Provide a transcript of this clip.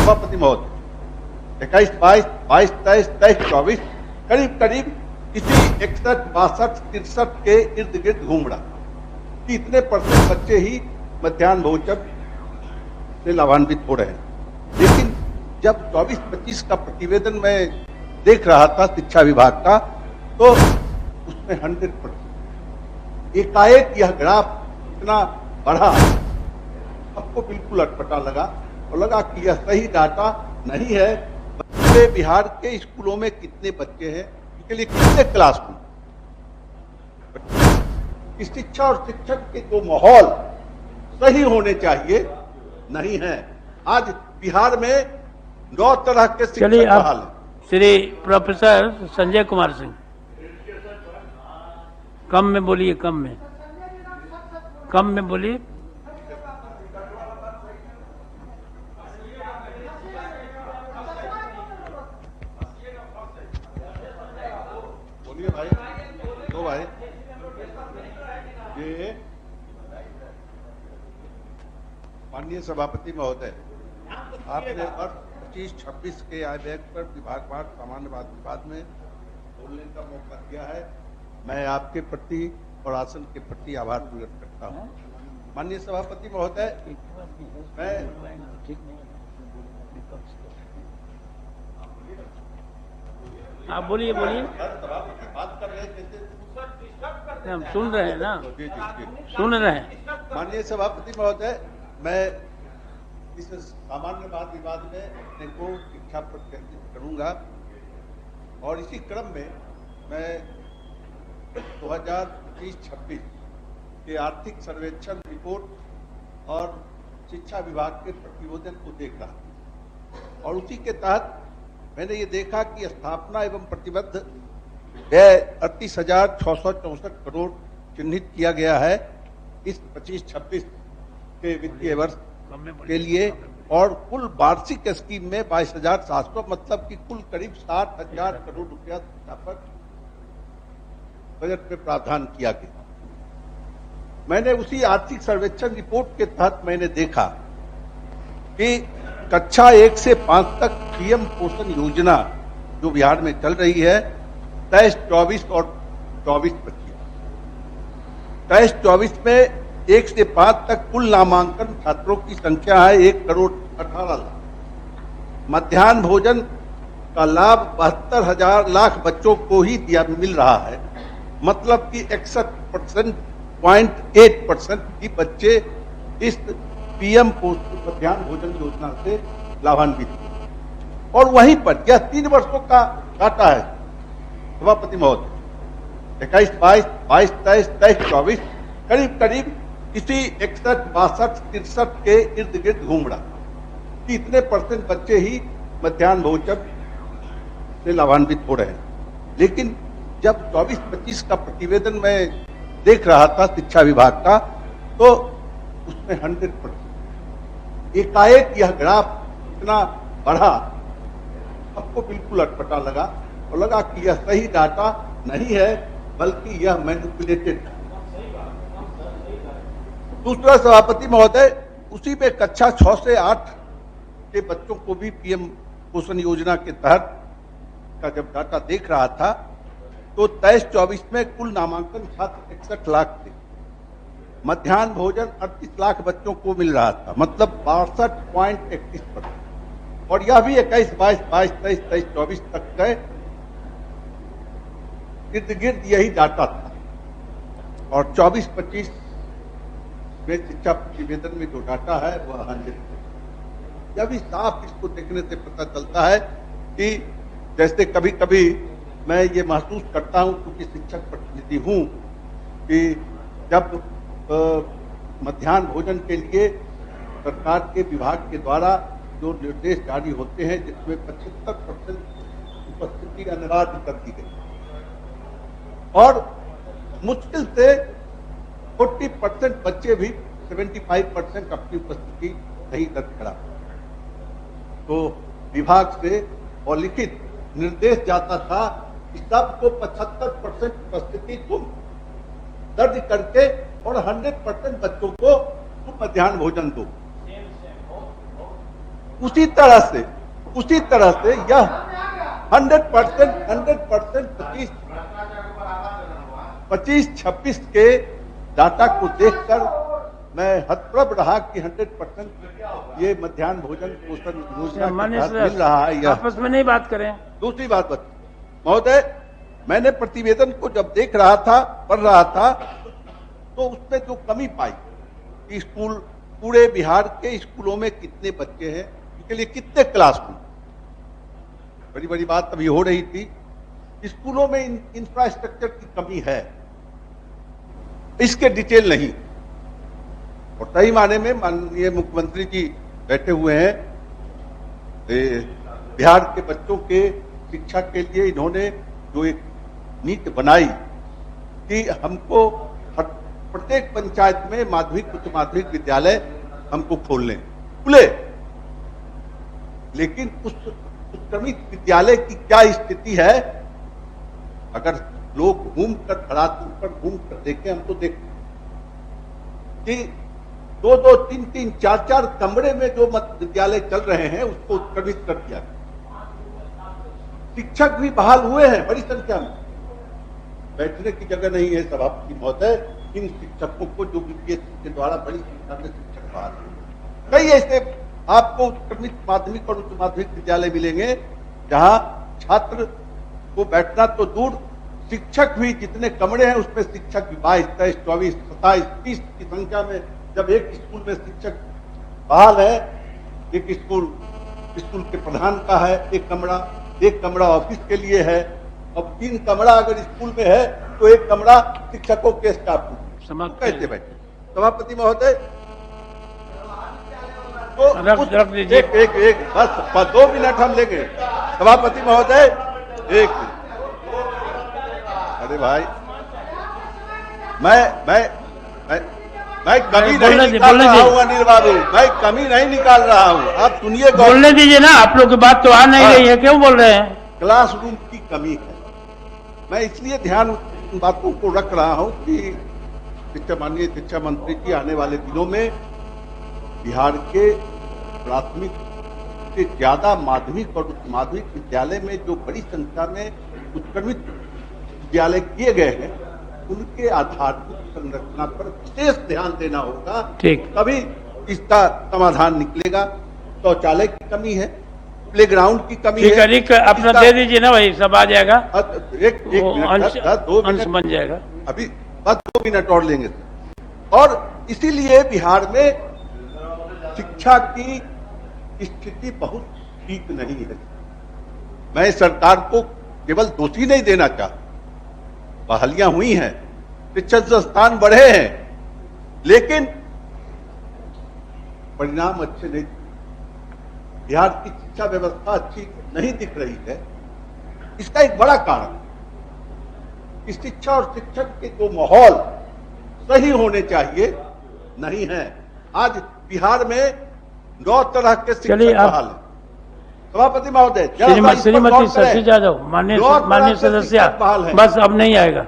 सभापति महोदय, 21, 22, 22, 23, 23, 24 करीब करीब इसी 61, 62, 63 के इर्द गिर्द घूम रहा कि इतने % बच्चे ही मध्याह्न भोजन से लाभान्वित हो रहे हैं। लेकिन जब 24-25 का प्रतिवेदन मैं देख रहा था शिक्षा विभाग का, तो उसमें 100% एकाएक यह ग्राफ इतना बढ़ा, सबको बिल्कुल अटपटा लगा और लगा कि यह सही डाटा नहीं है। पूरे बिहार के स्कूलों में कितने बच्चे हैं, इसके लिए कितने क्लासरूम, शिक्षा और शिक्षक के जो माहौल सही होने चाहिए नहीं है। आज बिहार में 9 तरह के शिक्षक का हाल है। श्री प्रोफेसर संजय कुमार सिंह, कम में बोलिए, कम में बोलिए। बोलिए भाई, दो भाई। ये माननीय सभापति महोदय, आपने वर्ष 25-26 के आय व्यय पर विभागवार सामान्यवाद विवाद में बोलने का मौका दिया है। मैं आपके प्रति और आसन के प्रति आभार प्रकट करता हूँ। माननीय सभापति महोदय, मैं आप बोलिए। सभापति बात कर रहे थे, हम सुन रहे हैं ना, जी। सुन रहे हैं। माननीय सभापति महोदय, मैं इस सामान्यवाद विवाद में अपने को शिक्षा पर केंद्रित करूंगा और इसी क्रम में मैं 2025-26 के आर्थिक सर्वेक्षण रिपोर्ट और शिक्षा विभाग के प्रतिवेदन को देख रहा था और उसी के तहत मैंने ये देखा कि स्थापना एवं प्रतिबद्ध व्यय 38,664 करोड़ चिन्हित किया गया है इस 25-26 के वित्तीय वर्ष के लिए, और कुल वार्षिक स्कीम में 22,700, मतलब कि कुल करीब 60,000 करोड़ रुपया शिक्षा पर बजट में प्रावधान किया गया। मैंने उसी आर्थिक सर्वेक्षण रिपोर्ट के तहत मैंने देखा कि कक्षा 1 से 5 तक पीएम पोषण योजना जो बिहार में चल रही है 23-24 और 24-25। 23-24 में 1 से 5 तक कुल नामांकन छात्रों की संख्या है 1,18,00,000। मध्याह्न भोजन का लाभ 72 लाख बच्चों को ही मिल रहा है, मतलब कि 61.8% ही बच्चे इस पीएम मध्याह्न भोजन योजना से लाभान्वित हुए। और वहीं पर यह 3 वर्षों का डाटा है सभापति महोदय, 21, 22, 22, 23, 23, 24 करीब करीब इसी 61, 62, 63 के इर्द गिर्द घूम रहा कि इतने % बच्चे ही मध्याह्न भोजन से लाभान्वित हो रहे हैं। लेकिन जब 24-25 का प्रतिवेदन मैं देख रहा था शिक्षा विभाग का, तो उसमें 100% एकाएक यह ग्राफ इतना बढ़ा, सबको बिल्कुल अटपटा लगा और लगा कि यह सही डाटा नहीं है, बल्कि यह मैनिपुलेटेड है। दूसरा सभापति महोदय, उसी में कक्षा 6 से 8 के बच्चों को भी पीएम पोषण योजना के तहत का जब डाटा देख रहा था, तो 23-24 में कुल नामांकन छात्र 61 लाख थे। मध्याह्न भोजन 38 लाख बच्चों को मिल रहा था, मतलब 62.31%। और यह भी 21, 22, 22, 23, 23, 24 तक गए इर्द गिर्द यही डाटा था। और 24-25 में शिक्षा प्रतिवेदन में जो डाटा है वह 100%। यह भी साफ इसको देखने से पता चलता है कि जैसे कभी कभी मैं ये महसूस करता हूं, क्योंकि शिक्षक प्रतिनिधि हूं, कि जब मध्याह्न भोजन के लिए सरकार के विभाग के द्वारा जो निर्देश जारी होते हैं, जिसमें 75% उपस्थिति अनिवार्य कर दी गई और मुश्किल से 40% बच्चे भी 75% अपनी उपस्थिति सही दर्ज करा, तो विभाग से और लिखित निर्देश जाता था कि सबको 75% उपस्थिति तुम दर्ज करके और 100% बच्चों को तुम मध्याह्न भोजन दो। उसी तरह से यह 100% 25-26 के डाटा को देखकर मैं हतप्रभ रहा कि 100% ये मध्याह्न भोजन पोषण योजना के माननीय तहत मिल रहा है। यह आपस में नहीं बात करें। दूसरी बात महोदय, मैंने प्रतिवेदन को जब देख रहा था, पढ़ रहा था, तो उसमें जो कमी पाई कि स्कूल, पूरे बिहार के स्कूलों में कितने बच्चे हैं, उनके लिए कितने क्लासरूम, बड़ी बड़ी बात अभी हो रही थी। स्कूलों में इंफ्रास्ट्रक्चर की कमी है, इसके डिटेल नहीं। और सही माने में माननीय मुख्यमंत्री जी बैठे हुए हैं, बिहार के बच्चों के शिक्षा के लिए इन्होंने जो एक नीति बनाई कि हमको प्रत्येक पंचायत में माध्यमिक उच्च माध्यमिक विद्यालय हमको खोलने खुले, लेकिन उस उत्क्रमित विद्यालय की क्या स्थिति है, अगर लोग घूमकर धरातल पर घूमकर देखें, हम तो देखते कि 2-2, 3-3, 4-4 कमरे में जो विद्यालय चल रहे हैं उसको उत्क्रमित कर दिया। शिक्षक भी बहाल हुए हैं बड़ी संख्या में, बैठने की जगह नहीं है सभापति महोदय इन शिक्षकों को, जो बीपीएससी के द्वारा बड़ी संख्या में शिक्षक बहाल हुए। कई ऐसे आपको उत्क्रमित माध्यमिक और उच्च माध्यमिक विद्यालय मिलेंगे जहां छात्र को बैठना तो दूर, शिक्षक भी जितने कमरे हैं उसमें शिक्षक भी 22, 23, 24, 27, 30 की संख्या में। जब एक स्कूल में शिक्षक बहाल है, एक स्कूल के प्रधान का है एक कमरा ऑफिस के लिए है, अब 3 कमरा अगर स्कूल में है तो एक कमरा शिक्षकों के स्टाफ को कैसे बैठे। सभापति महोदय तो रख दीजिए। एक बस 2 मिनट हम लेंगे। सभापति महोदय 1 मिनट। अरे भाई, मैं कमी नहीं निकाल रहा हूँ अनिल बाबू, मैं कमी नहीं निकाल रहा हूँ, आप सुनिए। बोलने दीजिए ना, आप लोग की बात तो आ नहीं रही है, क्यों बोल रहे हैं? क्लासरूम की कमी है, मैं इसलिए ध्यान उन बातों को रख रहा हूँ कि माननीय शिक्षा मंत्री जी आने वाले दिनों में बिहार के प्राथमिक से ज्यादा माध्यमिक और उच्च माध्यमिक विद्यालय में जो बड़ी संख्या में उत्क्रमित विद्यालय किए गए हैं, उनके आधारभूत संरचना पर विशेष ध्यान देना होगा। ठीक, तभी इसका समाधान निकलेगा। शौचालय की कमी है, प्लेग्राउंड की कमी है। ठीक है, अपना दे दीजिए ना भाई, सब आ जाएगा। एक मिनट, 2 मिनट बन जाएगा, अभी बस 2 मिनट और लेंगे। और इसीलिए बिहार में शिक्षा की स्थिति बहुत ठीक नहीं है। मैं सरकार को केवल दोषी नहीं देना चाहता, बहालियां हुई हैं, शिक्षण संस्थान बढ़े हैं, लेकिन परिणाम अच्छे नहीं। बिहार की शिक्षा व्यवस्था अच्छी नहीं दिख रही है। इसका एक बड़ा कारण कि शिक्षा और शिक्षक के जो माहौल सही होने चाहिए नहीं है। आज बिहार में 9 तरह के शिक्षक बहाल हैं। सभापति महोदय, श्रीमती शशि यादव, माननीय सदस्य, बस अब नहीं आएगा।